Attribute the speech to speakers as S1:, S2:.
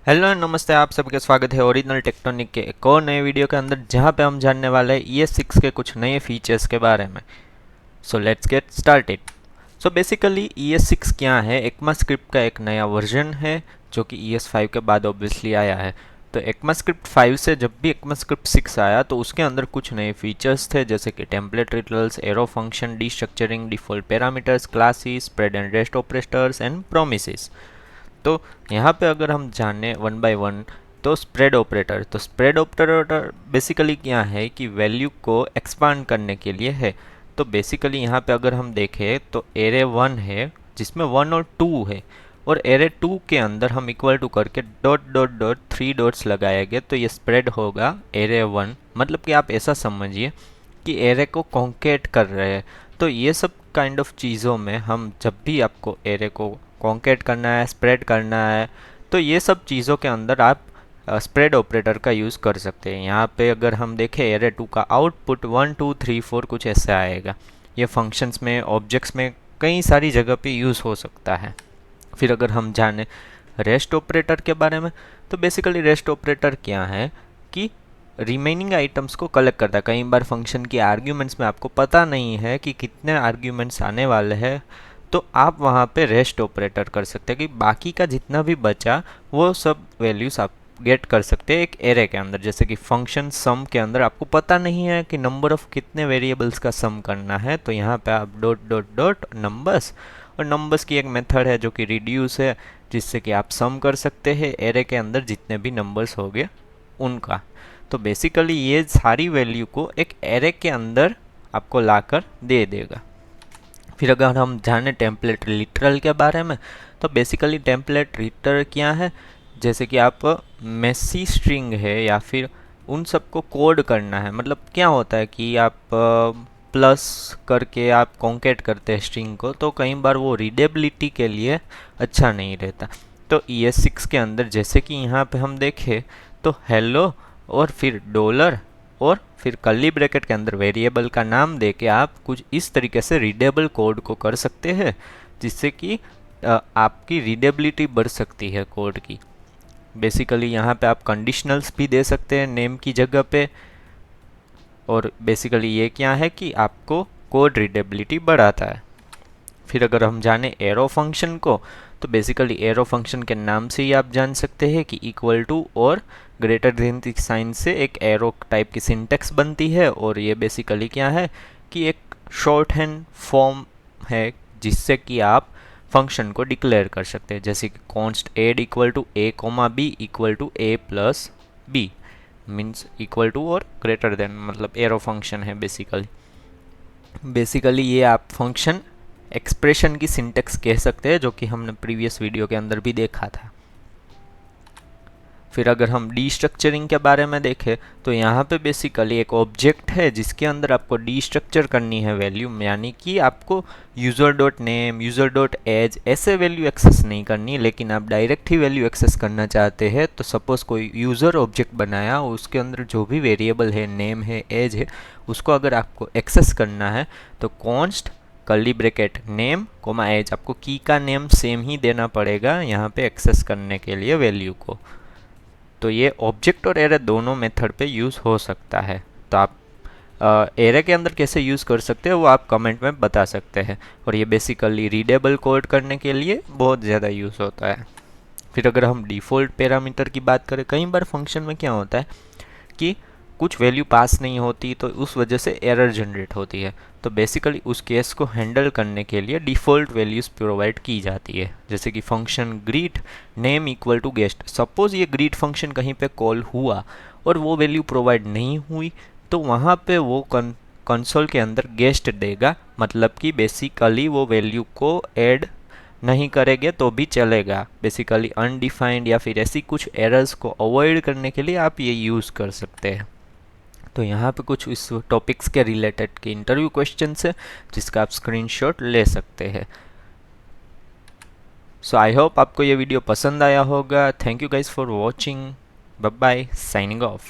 S1: Hello नमस्ते, आप सभी का स्वागत है ओरिजिनल टेक्टोनिक के एक और नए वीडियो के अंदर, जहां पे हम जानने वाले हैं ES6 के कुछ नए फीचर्स के बारे में। So let's get started. So basically ES6 क्या है? ECMAScript का एक नया वर्जन है जो कि ES5 के बाद ऑब्वियसली आया है। तो ECMAScript 5 से जब भी ECMAScript 6 आया तो उसके अंदर कुछ नए फीचर्स थे, जैसे कि template literals, arrow function, destructuring, default parameters, classes, spread and rest operators and promises. तो यहाँ पे अगर हम जाने वन बाय वन, तो स्प्रेड ऑपरेटर बेसिकली क्या है कि वैल्यू को एक्सपांड करने के लिए है। तो बेसिकली यहाँ पे अगर हम देखें तो एरे 1 है जिसमें 1 और 2 है, और एरे 2 के अंदर हम इक्वल टू करके डॉट डॉट डॉट 3 डॉट्स लगाएंगे तो ये स्प्रेड होगा एरे 1। मतलब कि आप ऐसा समझिए कि एरे को कॉन्केट कर रहे हैं। तो ये सब काइंड ऑफ चीज़ों में हम जब भी आपको एरे को कॉन्केट करना है, स्प्रेड करना है, तो ये सब चीज़ों के अंदर आप स्प्रेड ऑपरेटर का यूज़ कर सकते हैं। यहाँ पे अगर हम देखें एरे 2 का आउटपुट 1 2 3 4 कुछ ऐसा आएगा। ये फंक्शंस में, ऑब्जेक्ट्स में, कई सारी जगह पे यूज़ हो सकता है। फिर अगर हम जाने रेस्ट ऑपरेटर के बारे में, तो बेसिकली रेस्ट ऑपरेटर क्या है कि रिमेनिंग आइटम्स को कलेक्ट करता है। कई बार फंक्शन की आर्ग्यूमेंट्स में आपको पता नहीं है कि कितने आर्ग्यूमेंट्स आने वाले हैं, तो आप वहाँ पे रेस्ट ऑपरेटर कर सकते हैं कि बाकी का जितना भी बचा वो सब वैल्यूज आप गेट कर सकते हैं एक एरे के अंदर। जैसे कि फंक्शन सम के अंदर आपको पता नहीं है कि नंबर ऑफ कितने वेरिएबल्स का सम करना है, तो यहाँ पे आप डॉट डॉट डॉट नंबर्स, और नंबर्स की एक मेथड है जो कि रिड्यूस है, जिससे कि आप सम कर सकते हैं एरे के अंदर जितने भी नंबर्स हो गए उनका। तो बेसिकली ये सारी वैल्यू को एक एरे के अंदर आपको लाकर दे देगा। फिर अगर हम जाने टेम्पलेट लिटरल के बारे में, तो बेसिकली टेम्पलेट लिटरल क्या है? जैसे कि आप मेसी स्ट्रिंग है या फिर उन सबको कोड करना है। मतलब क्या होता है कि आप प्लस करके आप कॉन्केट करते हैं स्ट्रिंग को, तो कई बार वो रीडेबिलिटी के लिए अच्छा नहीं रहता। तो ES6 के अंदर जैसे कि यहाँ पे हम देखें तो हेलो और फिर डॉलर और फिर कर्ली ब्रैकेट के अंदर वेरिएबल का नाम दे के आप कुछ इस तरीके से रीडेबल कोड को कर सकते हैं, जिससे कि आपकी रीडेबिलिटी बढ़ सकती है कोड की। बेसिकली यहाँ पे आप कंडीशनल्स भी दे सकते हैं नेम की जगह पे, और बेसिकली ये क्या है कि आपको कोड रीडेबिलिटी बढ़ाता है। फिर अगर हम जाने एरो फंक्शन को, तो बेसिकली एरो फंक्शन के नाम से ही आप जान सकते हैं कि इक्वल टू और ग्रेटर देन साइन से एक एरो टाइप की सिंटेक्स बनती है, और ये बेसिकली क्या है कि एक शॉर्ट हैंड फॉर्म है जिससे कि आप फंक्शन को डिक्लेयर कर सकते हैं। जैसे कि const add equal to a comma b equal to a plus b, means equal to और ग्रेटर देन, मतलब एरो फंक्शन है बेसिकली ये आप फंक्शन एक्सप्रेशन की सिंटेक्स कह सकते हैं, जो कि हमने प्रीवियस वीडियो के अंदर भी देखा था। फिर अगर हम डीस्ट्रक्चरिंग के बारे में देखें, तो यहाँ पे बेसिकली एक ऑब्जेक्ट है जिसके अंदर आपको डीस्ट्रक्चर करनी है वैल्यू, यानी कि आपको user dot name, user dot age ऐसे वैल्यू एक्सेस नहीं करनी, लेकिन आप डायरेक्ट ही वैल्यू एक्सेस करना चाहते हैं। तो सपोज़ कोई यूज़र ऑब्जेक्ट बनाया, उसके अंदर जो भी वेरिएबल है, नेम है, एज है, उसको अगर आपको एक्सेस करना है तो const curly bracket name comma age, आपको की का नेम सेम ही देना पड़ेगा यहाँ पे एक्सेस करने के लिए वैल्यू को। तो ये ऑब्जेक्ट और एरे दोनों मेथड पे यूज़ हो सकता है। तो आप एरे के अंदर कैसे यूज़ कर सकते हैं वो आप कमेंट में बता सकते हैं, और ये बेसिकली रीडेबल कोड करने के लिए बहुत ज़्यादा यूज़ होता है। फिर अगर हम डिफ़ॉल्ट पैरामीटर की बात करें, कई बार फंक्शन में क्या होता है कि कुछ वैल्यू पास नहीं होती, तो उस वजह से एरर जनरेट होती है। तो बेसिकली उस केस को हैंडल करने के लिए डिफ़ॉल्ट वैल्यूज़ प्रोवाइड की जाती है। जैसे कि function greet name equal to guest, suppose ये ग्रीट फंक्शन कहीं पे कॉल हुआ और वो वैल्यू प्रोवाइड नहीं हुई, तो वहाँ पे वो कंसोल के अंदर गेस्ट देगा। मतलब कि बेसिकली वो वैल्यू को ऐड नहीं करेंगे तो भी चलेगा। बेसिकली अनडिफाइंड या फिर ऐसी कुछ एरर्स को अवॉइड करने के लिए आप ये यूज़ कर सकते हैं। तो यहाँ पे कुछ इस टॉपिक्स के रिलेटेड के इंटरव्यू क्वेश्चंस है जिसका आप स्क्रीनशॉट ले सकते हैं। सो आई होप आपको ये वीडियो पसंद आया होगा। Thank you guys for watching. Bye bye, signing of.